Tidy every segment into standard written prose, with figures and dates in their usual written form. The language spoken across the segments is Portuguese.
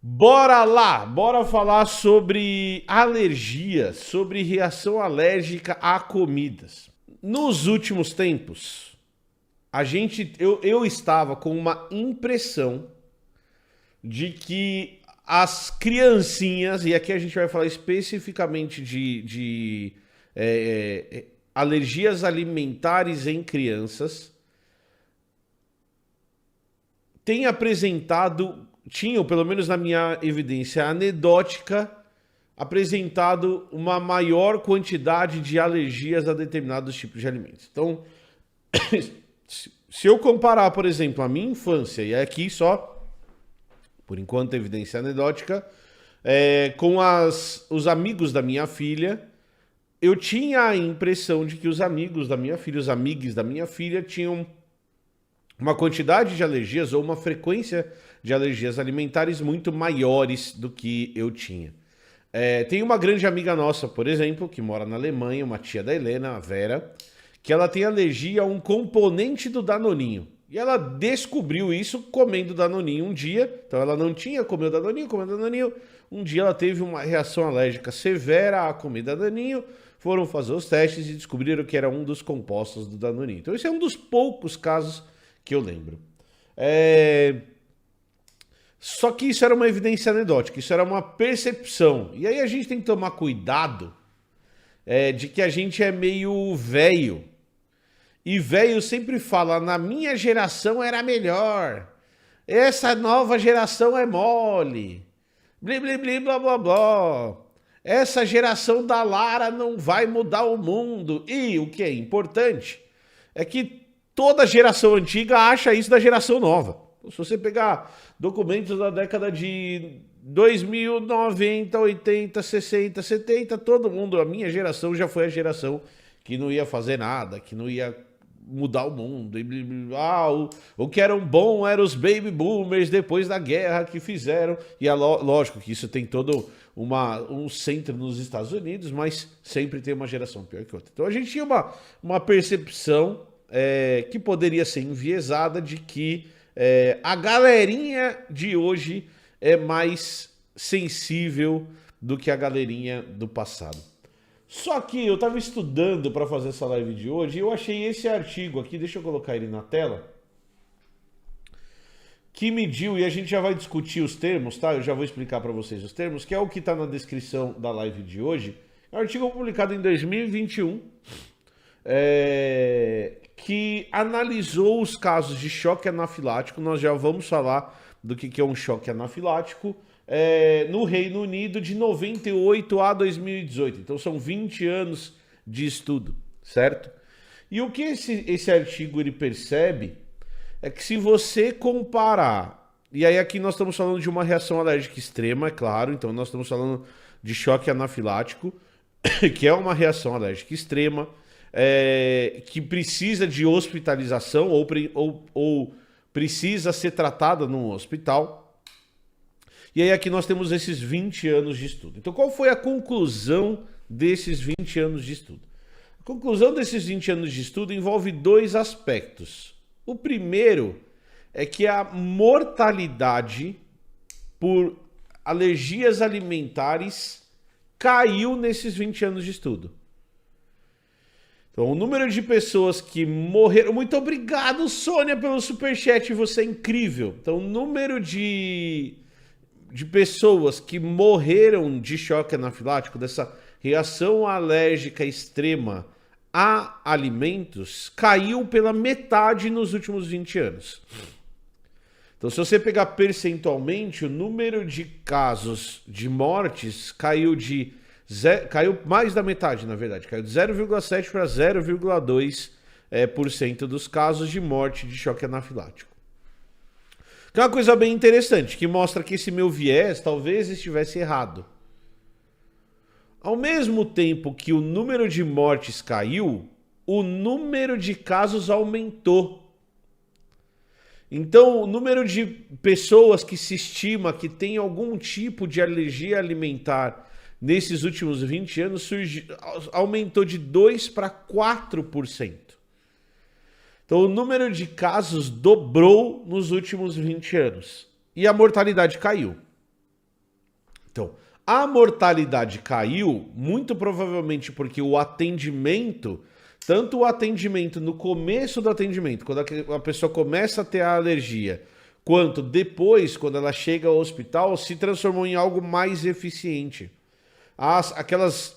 Bora lá, bora falar sobre alergias, sobre reação alérgica a comidas. Nos últimos tempos, eu estava com uma impressão de que as criancinhas, e aqui a gente vai falar especificamente de alergias alimentares em crianças, tinham, pelo menos na minha evidência anedótica, apresentado uma maior quantidade de alergias a determinados tipos de alimentos. Então, se eu comparar, por exemplo, a minha infância, e aqui só, por enquanto, evidência anedótica, com os amigos da minha filha, eu tinha a impressão de que os amigos da minha filha, os amigos da minha filha, tinham uma quantidade de alergias ou uma frequência de alergias alimentares muito maiores do que eu tinha. Tem uma grande amiga nossa, por exemplo, que mora na Alemanha, uma tia da Helena, a Vera, que ela tem alergia a um componente do Danoninho. E ela descobriu isso comendo Danoninho um dia. Então ela não tinha comido Danoninho. Um dia ela teve uma reação alérgica severa à comida Danoninho. Foram fazer os testes e descobriram que era um dos compostos do Danoninho. Então esse é um dos poucos casos que eu lembro. Só que isso era uma evidência anedótica, isso era uma percepção. E aí a gente tem que tomar cuidado de que a gente é meio velho. E velho sempre fala, na minha geração era melhor. Essa nova geração é mole. Bli, bli, bli, blá, blá, blá. Essa geração da Lara não vai mudar o mundo. E o que é importante é que toda geração antiga acha isso da geração nova. Se você pegar documentos da década de 2000, 90, 80, 60, 70, todo mundo, a minha geração já foi a geração que não ia fazer nada, que não ia mudar o mundo. O que eram bom eram os baby boomers depois da guerra que fizeram. E é lógico que isso tem todo um centro nos Estados Unidos, mas sempre tem uma geração pior que outra. Então a gente tinha uma percepção que poderia ser enviesada de que a galerinha de hoje é mais sensível do que a galerinha do passado. Só que eu estava estudando para fazer essa live de hoje e eu achei esse artigo aqui, deixa eu colocar ele na tela, que mediu, e a gente já vai discutir os termos, tá? Eu já vou explicar para vocês os termos, que é o que está na descrição da live de hoje. É um artigo publicado em 2021, que analisou os casos de choque anafilático. Nós já vamos falar do que é um choque anafilático no Reino Unido de 98 a 2018. Então são 20 anos de estudo, certo? E o que esse artigo ele percebe é que se você comparar, e aí aqui nós estamos falando de uma reação alérgica extrema, é claro, então nós estamos falando de choque anafilático, que é uma reação alérgica extrema, que precisa de hospitalização ou precisa ser tratada num hospital. E aí aqui nós temos esses 20 anos de estudo. Então qual foi a conclusão desses 20 anos de estudo? A conclusão desses 20 anos de estudo envolve dois aspectos. O primeiro é que a mortalidade por alergias alimentares caiu nesses 20 anos de estudo. Então, o número de pessoas que morreram... Muito obrigado, Sônia, pelo superchat, você é incrível. Então, o número de pessoas que morreram de choque anafilático, dessa reação alérgica extrema a alimentos, caiu pela metade nos últimos 20 anos. Então, se você pegar percentualmente, o número de casos de mortes caiu mais da metade, na verdade. Caiu de 0,7 para 0,2% dos casos de morte de choque anafilático. Que é uma coisa bem interessante, que mostra que esse meu viés talvez estivesse errado. Ao mesmo tempo que o número de mortes caiu, o número de casos aumentou. Então, o número de pessoas que se estima que tem algum tipo de alergia alimentar nesses últimos 20 anos aumentou de 2% para 4%. Então, o número de casos dobrou nos últimos 20 anos. E a mortalidade caiu. Então, a mortalidade caiu, muito provavelmente porque o atendimento, tanto o atendimento no começo do atendimento, quando a pessoa começa a ter a alergia, quanto depois, quando ela chega ao hospital, se transformou em algo mais eficiente. Aquelas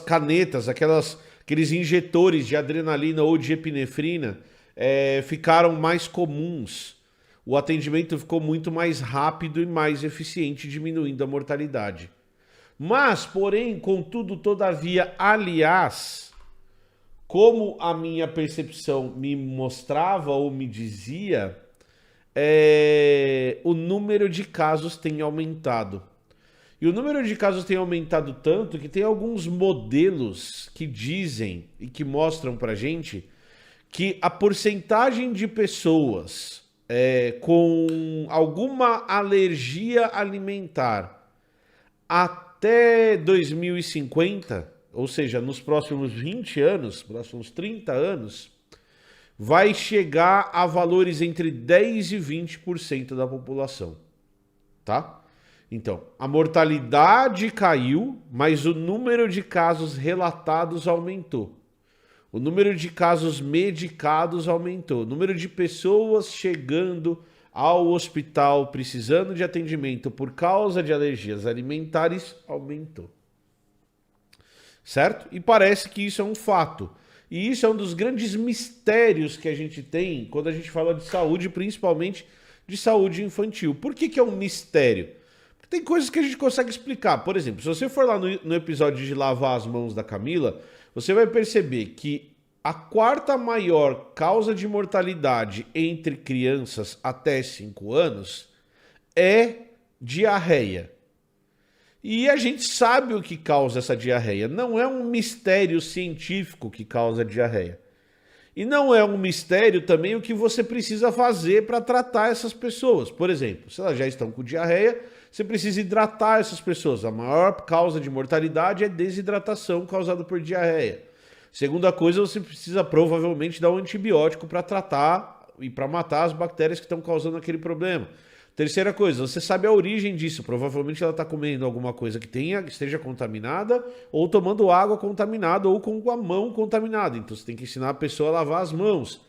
canetas, aqueles injetores de adrenalina ou de epinefrina ficaram mais comuns. O atendimento ficou muito mais rápido e mais eficiente, diminuindo a mortalidade. Mas, porém, contudo, todavia, aliás, como a minha percepção me mostrava ou me dizia, o número de casos tem aumentado. E o número de casos tem aumentado tanto que tem alguns modelos que dizem e que mostram pra gente que a porcentagem de pessoas com alguma alergia alimentar até 2050, ou seja, nos próximos 20 anos, próximos 30 anos, vai chegar a valores entre 10 e 20% da população, tá? Então, a mortalidade caiu, mas o número de casos relatados aumentou. O número de casos medicados aumentou. O número de pessoas chegando ao hospital precisando de atendimento por causa de alergias alimentares aumentou. Certo? E parece que isso é um fato. E isso é um dos grandes mistérios que a gente tem quando a gente fala de saúde, principalmente de saúde infantil. Por que é um mistério? Porque tem coisas que a gente consegue explicar. Por exemplo, se você for lá no episódio de lavar as mãos da Camila, você vai perceber que a quarta maior causa de mortalidade entre crianças até 5 anos é diarreia. E a gente sabe o que causa essa diarreia. Não é um mistério científico que causa diarreia. E não é um mistério também o que você precisa fazer para tratar essas pessoas. Por exemplo, se elas já estão com diarreia, você precisa hidratar essas pessoas. A maior causa de mortalidade é desidratação causada por diarreia. Segunda coisa, você precisa provavelmente dar um antibiótico para tratar e para matar as bactérias que estão causando aquele problema. Terceira coisa, você sabe a origem disso. Provavelmente ela está comendo alguma coisa que esteja contaminada, ou tomando água contaminada, ou com a mão contaminada. Então você tem que ensinar a pessoa a lavar as mãos.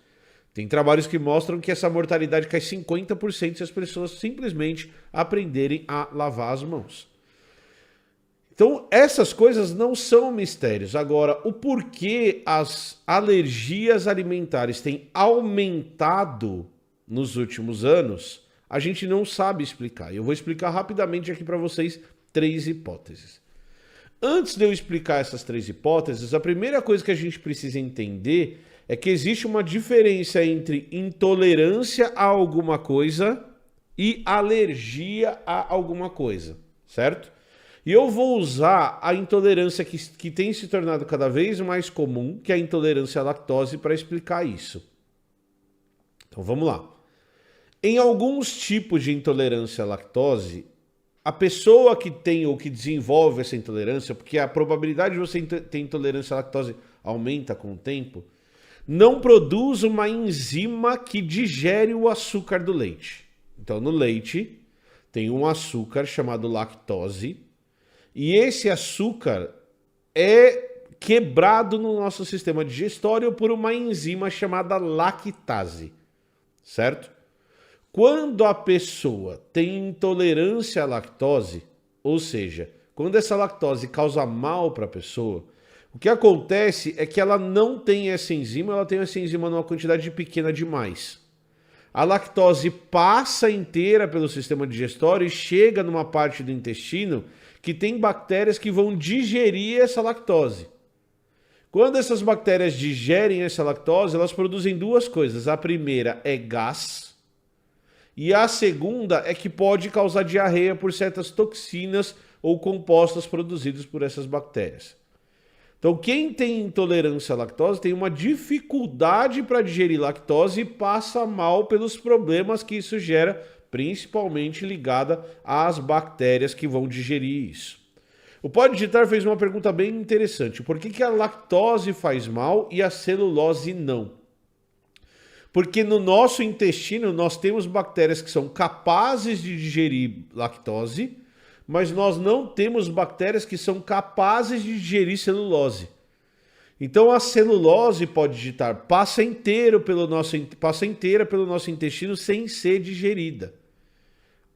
Tem trabalhos que mostram que essa mortalidade cai 50% se as pessoas simplesmente aprenderem a lavar as mãos. Então essas coisas não são mistérios. Agora, o porquê as alergias alimentares têm aumentado nos últimos anos, a gente não sabe explicar. Eu vou explicar rapidamente aqui para vocês 3 hipóteses. Antes de eu explicar essas 3 hipóteses, a primeira coisa que a gente precisa entender é que existe uma diferença entre intolerância a alguma coisa e alergia a alguma coisa, certo? E eu vou usar a intolerância que tem se tornado cada vez mais comum, que é a intolerância à lactose, para explicar isso. Então vamos lá. Em alguns tipos de intolerância à lactose, a pessoa que tem ou que desenvolve essa intolerância, porque a probabilidade de você ter intolerância à lactose aumenta com o tempo, não produz uma enzima que digere o açúcar do leite. Então no leite tem um açúcar chamado lactose, e esse açúcar é quebrado no nosso sistema digestório por uma enzima chamada lactase, certo? Quando a pessoa tem intolerância à lactose, ou seja, quando essa lactose causa mal para a pessoa, o que acontece é que ela não tem essa enzima, ela tem essa enzima numa quantidade pequena demais. A lactose passa inteira pelo sistema digestório e chega numa parte do intestino que tem bactérias que vão digerir essa lactose. Quando essas bactérias digerem essa lactose, elas produzem 2 coisas. A primeira é gás, e a segunda é que pode causar diarreia por certas toxinas ou compostos produzidos por essas bactérias. Então, quem tem intolerância à lactose tem uma dificuldade para digerir lactose e passa mal pelos problemas que isso gera, principalmente ligada às bactérias que vão digerir isso. O Pode Digitar fez uma pergunta bem interessante. Por que a lactose faz mal e a celulose não? Porque no nosso intestino nós temos bactérias que são capazes de digerir lactose, mas nós não temos bactérias que são capazes de digerir celulose. Então a celulose pode passa inteira pelo nosso intestino sem ser digerida.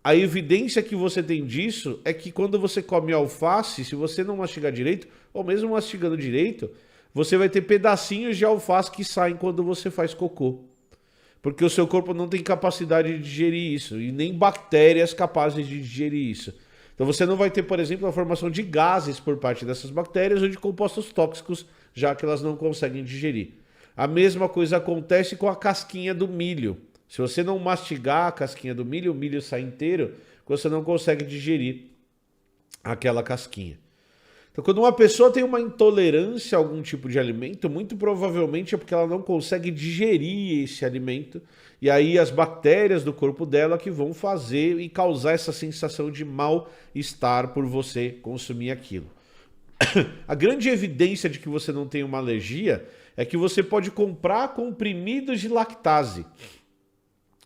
A evidência que você tem disso é que quando você come alface, se você não mastigar direito, ou mesmo mastigando direito, você vai ter pedacinhos de alface que saem quando você faz cocô. Porque o seu corpo não tem capacidade de digerir isso, e nem bactérias capazes de digerir isso. Então você não vai ter, por exemplo, a formação de gases por parte dessas bactérias ou de compostos tóxicos, já que elas não conseguem digerir. A mesma coisa acontece com a casquinha do milho. Se você não mastigar a casquinha do milho, o milho sai inteiro, você não consegue digerir aquela casquinha. Então, quando uma pessoa tem uma intolerância a algum tipo de alimento, muito provavelmente é porque ela não consegue digerir esse alimento, e aí as bactérias do corpo dela que vão fazer e causar essa sensação de mal-estar por você consumir aquilo. A grande evidência de que você não tem uma alergia é que você pode comprar comprimidos de lactase.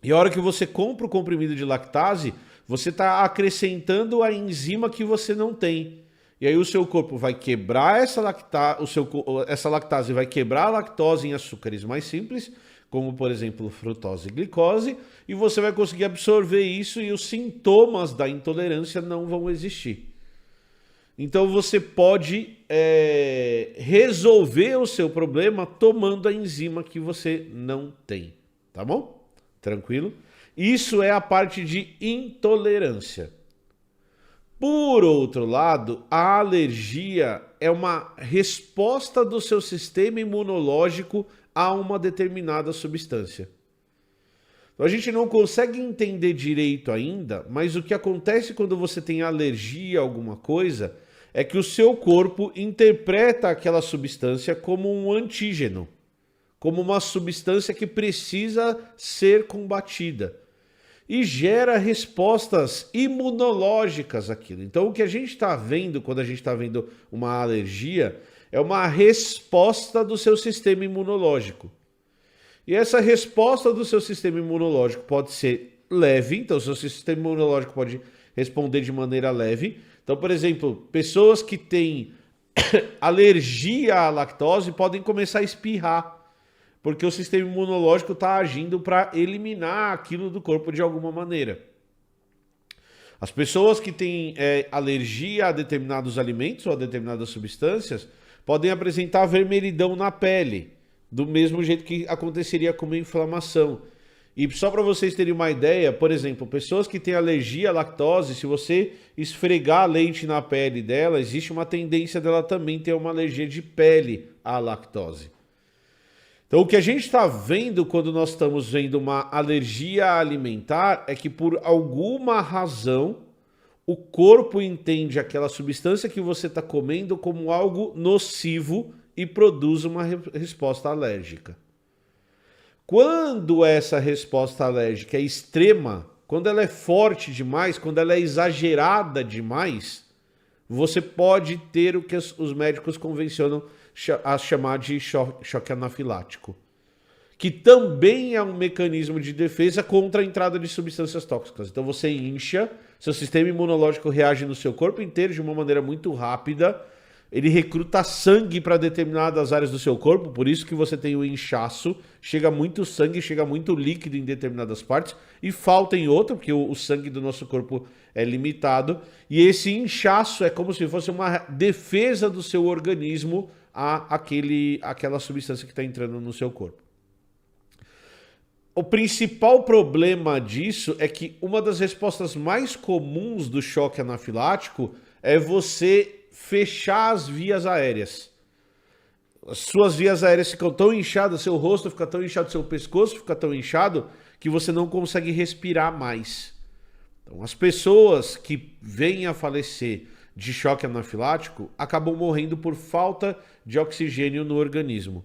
E a hora que você compra o comprimido de lactase, você está acrescentando a enzima que você não tem. E aí o seu corpo vai quebrar essa lactase vai quebrar a lactose em açúcares mais simples, como por exemplo frutose e glicose, e você vai conseguir absorver isso e os sintomas da intolerância não vão existir. Então você pode resolver o seu problema tomando a enzima que você não tem, tá bom? Tranquilo? Isso é a parte de intolerância. Por outro lado, a alergia é uma resposta do seu sistema imunológico a uma determinada substância. Então, a gente não consegue entender direito ainda, mas o que acontece quando você tem alergia a alguma coisa é que o seu corpo interpreta aquela substância como um antígeno, como uma substância que precisa ser combatida. E gera respostas imunológicas àquilo. Então, o que a gente está vendo quando a gente está vendo uma alergia é uma resposta do seu sistema imunológico. E essa resposta do seu sistema imunológico pode ser leve, então o seu sistema imunológico pode responder de maneira leve. Então, por exemplo, pessoas que têm alergia à lactose podem começar a espirrar, porque o sistema imunológico está agindo para eliminar aquilo do corpo de alguma maneira. As pessoas que têm alergia a determinados alimentos ou a determinadas substâncias podem apresentar vermelhidão na pele, do mesmo jeito que aconteceria com uma inflamação. E só para vocês terem uma ideia, por exemplo, pessoas que têm alergia à lactose, se você esfregar leite na pele dela, existe uma tendência dela também ter uma alergia de pele à lactose. Então, o que a gente está vendo quando nós estamos vendo uma alergia alimentar é que, por alguma razão, o corpo entende aquela substância que você está comendo como algo nocivo e produz uma resposta alérgica. Quando essa resposta alérgica é extrema, quando ela é forte demais, quando ela é exagerada demais, você pode ter o que os médicos convencionam a chamar de choque anafilático, que também é um mecanismo de defesa contra a entrada de substâncias tóxicas. Então você incha, seu sistema imunológico reage no seu corpo inteiro de uma maneira muito rápida, ele recruta sangue para determinadas áreas do seu corpo, por isso que você tem o inchaço, chega muito sangue, chega muito líquido em determinadas partes e falta em outra, porque o sangue do nosso corpo é limitado, e esse inchaço é como se fosse uma defesa do seu organismo aquela substância que está entrando no seu corpo. O principal problema disso é que uma das respostas mais comuns do choque anafilático é você fechar as vias aéreas. As suas vias aéreas ficam tão inchadas, seu rosto fica tão inchado, seu pescoço fica tão inchado que você não consegue respirar mais. Então, as pessoas que vêm a falecer de choque anafilático acabam morrendo por falta de oxigênio no organismo.